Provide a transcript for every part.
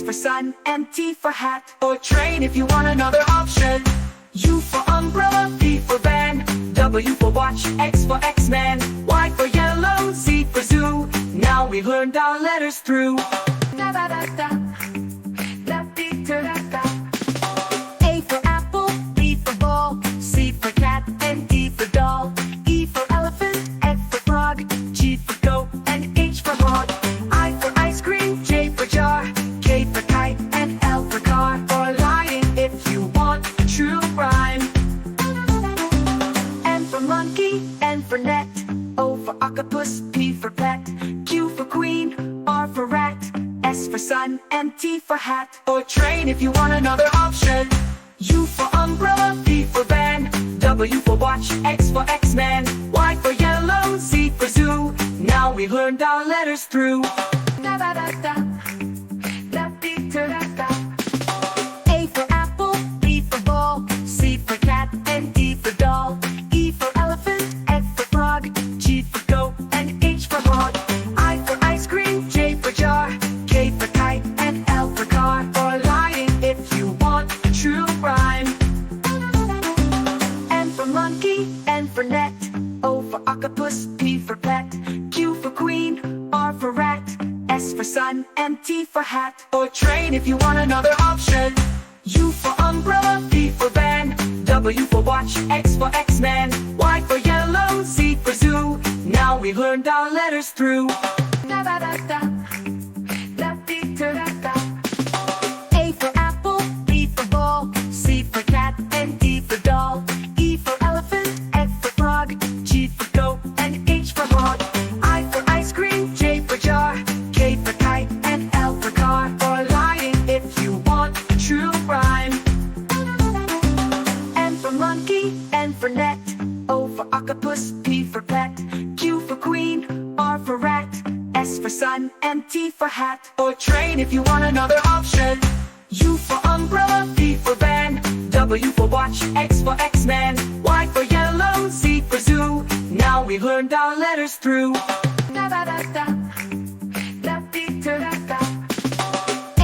for sun, and T for hat or train if you want another option. U for umbrella, V for van, W for watch, X for X-Man, Y for yellow, Z for zoo. Now we've learned our letters through. Da da da da, da dee da da da. A for apple, B for ball, C for cat, and D for doll. E for elephant, F for frog, G for goat, and H for hog. I for ice cream, J for jar, K for kite, and L for car or lion if you want a true rhyme. N for monkey, N for net, O for octopus, P for pet, Q for queen, R for rat, S for sun, and T for hat or train if you want another option. U for umbrella, V for van, W for watch, X for X-Man, Y for yellow, Z for zoo. Now we've learned our letters through. Da da da da, da dee da da da. A for apple, B for ball, C for cat, and D for doll. E for elephant, F for frog, G for goat, and H for hog. I for ice cream, J for jar, K for kite, and L for car or lion if you want a true rhyme. N for monkey, N for net, O for octopus, P for pet, Q for queen, R for rat, S for sun, and T for hat or train if you want another option. U for umbrella, V for van, W for watch, X for X-Man, Y for yellow, Z for zoo. Now we've learned our letters through. Da da da da, da dee da da da. A for apple, B for ball, C for cat, and D for doll. E for elephant, F for frog, G for goat, and H for hog. I for ice cream, J for jar, K for kite, and L for car or lion if you want a true rhyme. N for monkey, N for net, O for octopus, P for pet, Q for queen, R for rat, S for sun, and T for hat or train if you want another option. U for umbrella, V for van, W for watch, X for X-Man, Y for yellow, Z for zoo. Now we've learned our letters through. Da da da da, da dee da da da.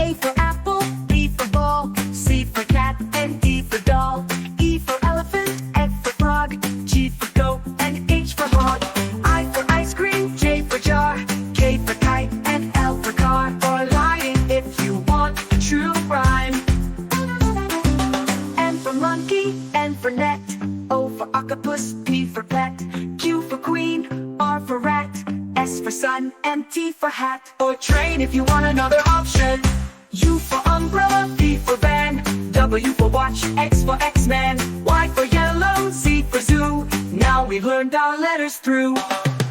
A for apple, B for ball, C for cat, and D for doll. E for elephant, F for frog, G for goat, and H for hog. I for ice cream, J for jar, K for kite, and L for car or lion if you want a true rhyme. N for monkey, N for net, O for octopus, P for pet, Q for queen, R for rat, S for sun, and T for hat or train if you want another option. U for umbrella, V for van, W for watch, X for X-Man, Y for yellow, Z for zoo. Now we've learned our letters through.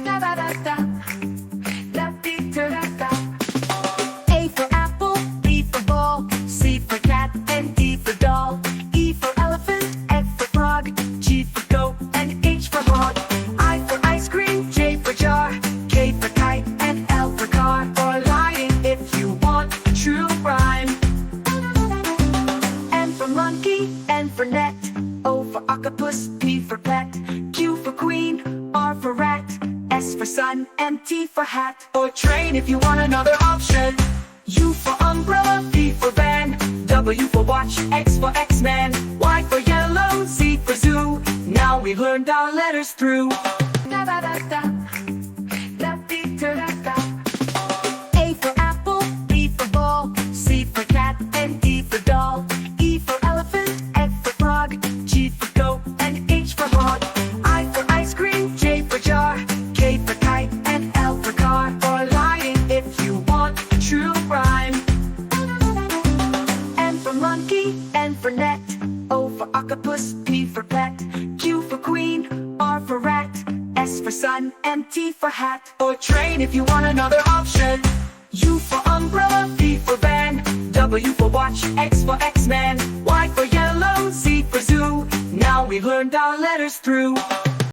Da da da da, da dee da da da. A for apple, B for ball, C for cat, and D for doll. E for elephant, F for frog, G for goat, and H for hog. I for ice cream, J for jar, K for kite, and L for car or lion if you want a true rhyme. N for monkey, N for net, O for octopus, P for pet, Q for queen, R for rat, S for sun, and T for hat or train if you want another option. U for umbrella, V for van, W for watch, X for X-Man, Y for yellow, Z for zoo. Now we've learned our letters through. Da da da da, da dee da da da. A for apple, B for ball, C for cat, and D for doll. E for elephant, F for frog, G for goat, and H for hog. I for ice cream, J for jar, K for kite, and L for car or lion if you want a true rhyme. N for monkey, N for net, O for octopus, P for pet, Q for queen, R for rat, S for sun, and T for hat or train if you want another option. U for umbrella, V for van, W for watch, X for X-Man, Y for yellow, Z for zoo. Now we've learned our letters through.